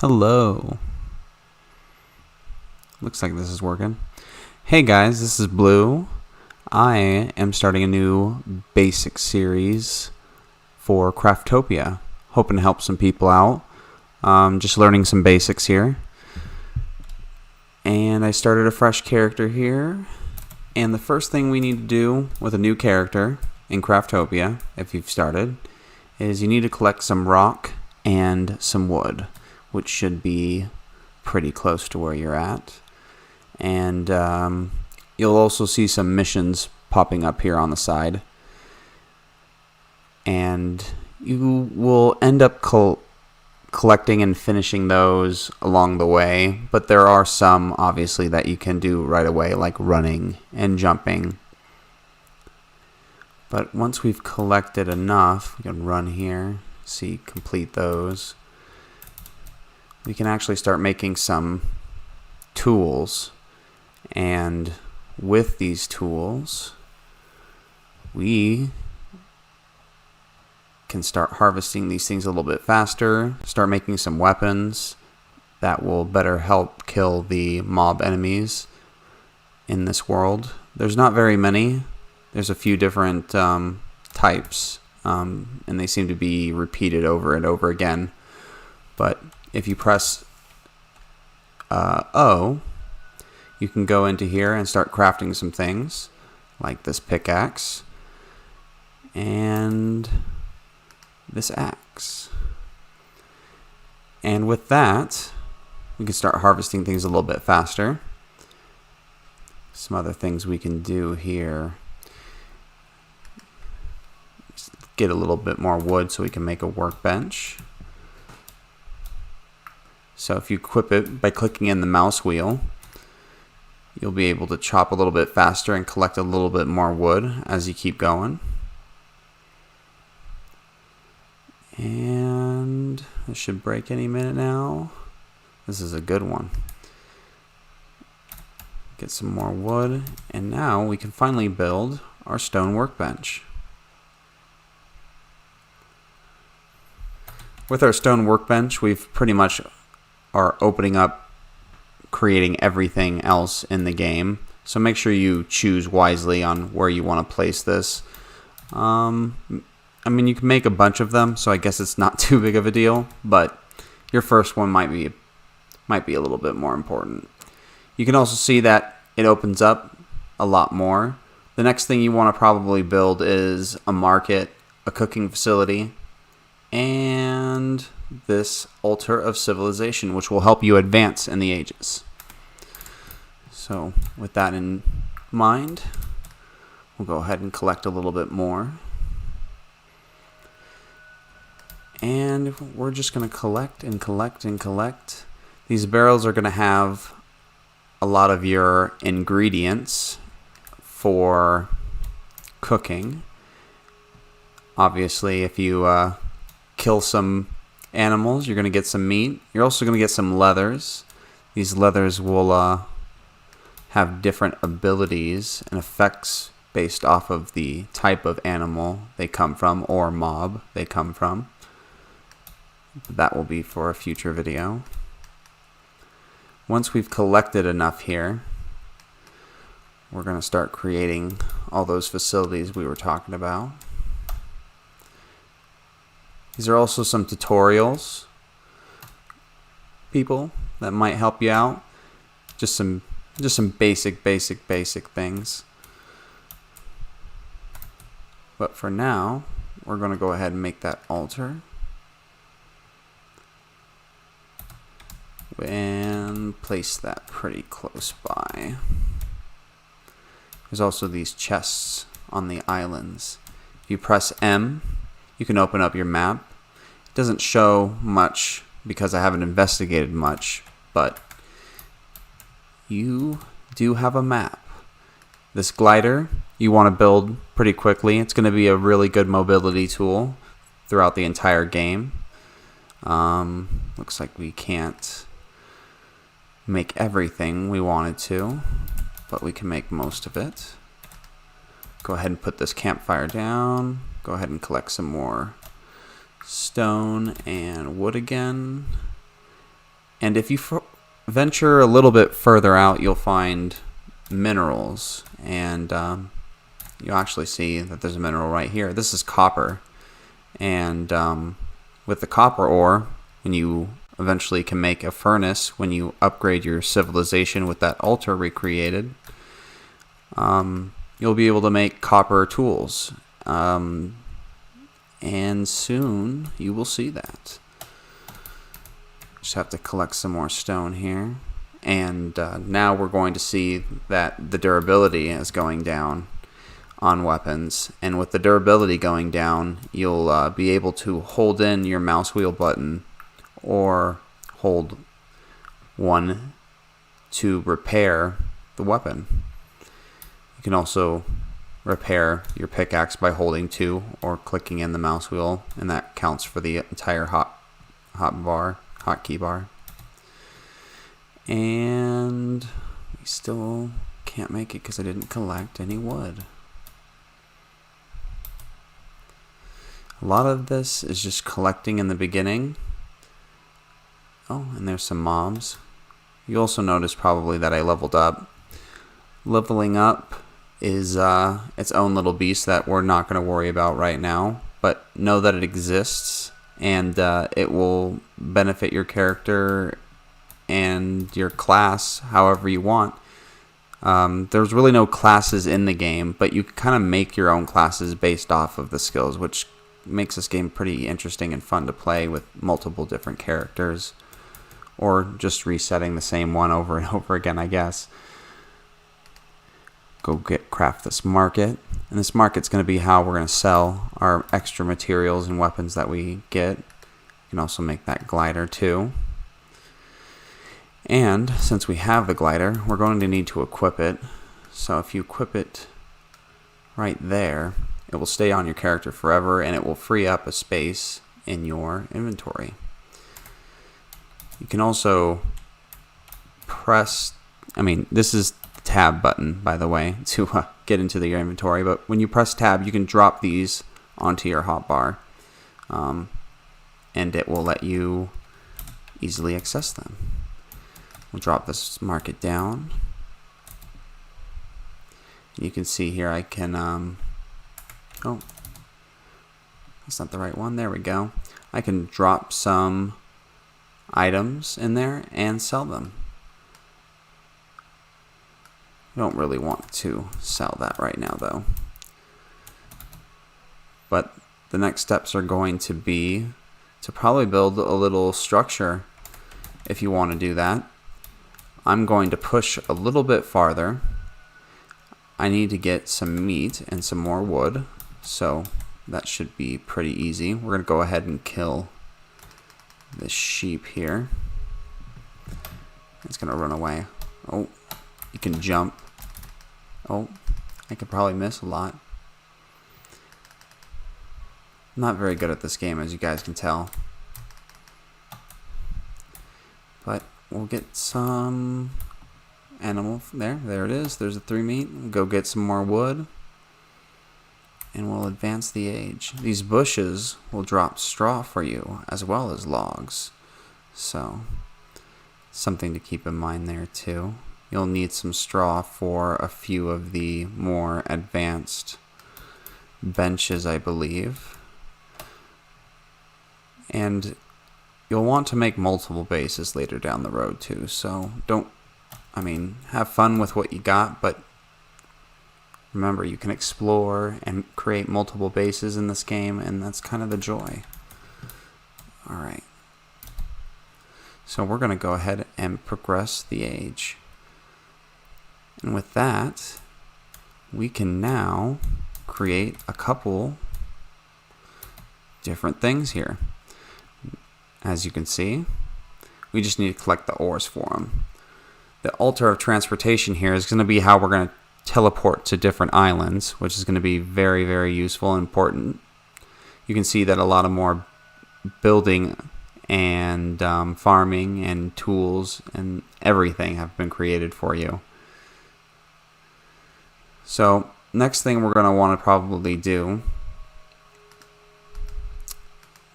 Hello. Looks like this is working. Hey guys, this is Blue. I am starting a new basic series for Craftopia. Hoping to help some people out. Just learning some basics here. And I started a fresh character here. And the first thing we need to do with a new character in Craftopia, if you've started, is you need to collect some rock and some wood, which should be pretty close to where you're at. And you'll also see some missions popping up here on the side. And you will end up collecting and finishing those along the way. But there are some, obviously, that you can do right away, like running and jumping. But once we've collected enough, we can run here, see, complete those. We can actually start making some tools, and with these tools we can start harvesting these things a little bit faster, start making some weapons that will better help kill the mob enemies in this world. There's not very many. There's a few different types, and they seem to be repeated over and over again. But if you press O, you can go into here and start crafting some things, like this pickaxe and this axe. And with that, we can start harvesting things a little bit faster. Some other things we can do here. Get a little bit more wood so we can make a workbench. So if you equip it by clicking in the mouse wheel, you'll be able to chop a little bit faster and collect a little bit more wood as you keep going. And this should break any minute now. This is a good one. Get some more wood, and now we can finally build our stone workbench. With our stone workbench, we've pretty much are opening up creating everything else in the game, so make sure you choose wisely on where you want to place this. I mean, you can make a bunch of them, so I guess it's not too big of a deal, but your first one might be a little bit more important. You can also see that it opens up a lot more. The next thing you want to probably build is a market, a cooking facility, and this altar of civilization, which will help you advance in the ages. So with that in mind, we'll go ahead and collect a little bit more. And we're just going to collect and collect and collect. These barrels are going to have a lot of your ingredients for cooking. Obviously, if you kill some animals, you're going to get some meat. You're also going to get some leathers. These leathers will have different abilities and effects based off of the type of animal they come from or mob they come from. That will be for a future video. Once we've collected enough here, we're going to start creating all those facilities we were talking about. These are also some tutorials, people, that might help you out. Just some basic things. But for now, we're going to go ahead and make that altar. And place that pretty close by. There's also these chests on the islands. If you press M, you can open up your map. It doesn't show much because I haven't investigated much, but you do have a map. This glider you want to build pretty quickly. It's going to be a really good mobility tool throughout the entire game. Looks like we can't make everything we wanted to, but we can make most of it. Go ahead and put this campfire down. Go ahead and collect some more stone and wood again. And if you venture a little bit further out, you'll find minerals, and you'll actually see that there's a mineral right here. This is copper, and with the copper ore, when you eventually can make a furnace, when you upgrade your civilization with that altar recreated, you'll be able to make copper tools, and soon you will see that. Just have to collect some more stone here, and now we're going to see that the durability is going down on weapons, and with the durability going down, you'll be able to hold in your mouse wheel button or hold one to repair the weapon. You can also repair your pickaxe by holding 2 or clicking in the mouse wheel, and that counts for the entire hotkey bar. And we still can't make it because I didn't collect any wood. A lot of this is just collecting in the beginning. Oh, and there's some mobs. You also notice probably that I leveled up. Leveling up is its own little beast that we're not going to worry about right now, but know that it exists, and it will benefit your character and your class however you want. There's really no classes in the game, but you can kind of make your own classes based off of the skills, which makes this game pretty interesting and fun to play with multiple different characters, or just resetting the same one over and over again, I guess. Go craft this market, and this market's going to be how we're going to sell our extra materials and weapons that we get. You can also make that glider too. And since we have the glider, we're going to need to equip it. So if you equip it right there, it will stay on your character forever, and it will free up a space in your inventory. You can also press, this is the tab button, by the way, to get into your inventory, but when you press tab, you can drop these onto your hotbar, and it will let you easily access them. We'll drop this market down. You can see here I can, oh, that's not the right one. There we go. I can drop some items in there and sell them. I don't really want to sell that right now, though. But the next steps are going to be to probably build a little structure if you want to do that. I'm going to push a little bit farther. I need to get some meat and some more wood, so that should be pretty easy. We're going to go ahead and kill this sheep here. It's going to run away. Oh, you can jump. Oh, I could probably miss a lot. I'm not very good at this game, as you guys can tell. But we'll get some animal there. There it is. There's a 3 meat. We'll go get some more wood, and we'll advance the age. These bushes will drop straw for you as well as logs, so something to keep in mind there too. You'll need some straw for a few of the more advanced benches, I believe, and you'll want to make multiple bases later down the road too, so have fun with what you got, but remember, you can explore and create multiple bases in this game, and that's kind of the joy. Alright. So we're going to go ahead and progress the age. And with that, we can now create a couple different things here. As you can see, we just need to collect the ores for them. The altar of transportation here is going to be how we're going to teleport to different islands, which is going to be very, very useful and important. You can see that a lot of more building and farming and tools and everything have been created for you. So next thing we're going to want to probably do,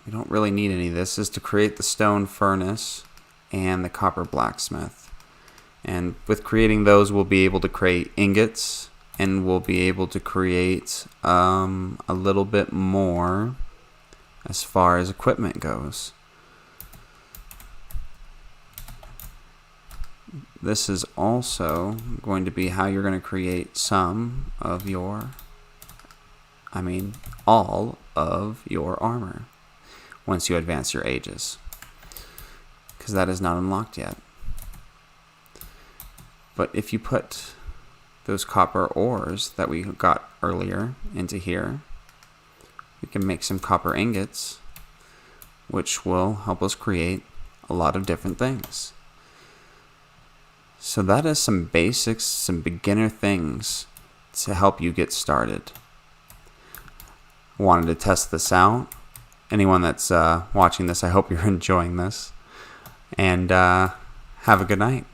we don't really need any of this, is to create the stone furnace and the copper blacksmith. And with creating those, we'll be able to create ingots, and we'll be able to create a little bit more as far as equipment goes. This is also going to be how you're going to create some of your, all of your armor once you advance your ages, because that is not unlocked yet. But if you put those copper ores that we got earlier into here, we can make some copper ingots, which will help us create a lot of different things. So that is some basics, some beginner things to help you get started. Wanted to test this out. Anyone that's watching this, I hope you're enjoying this. And have a good night.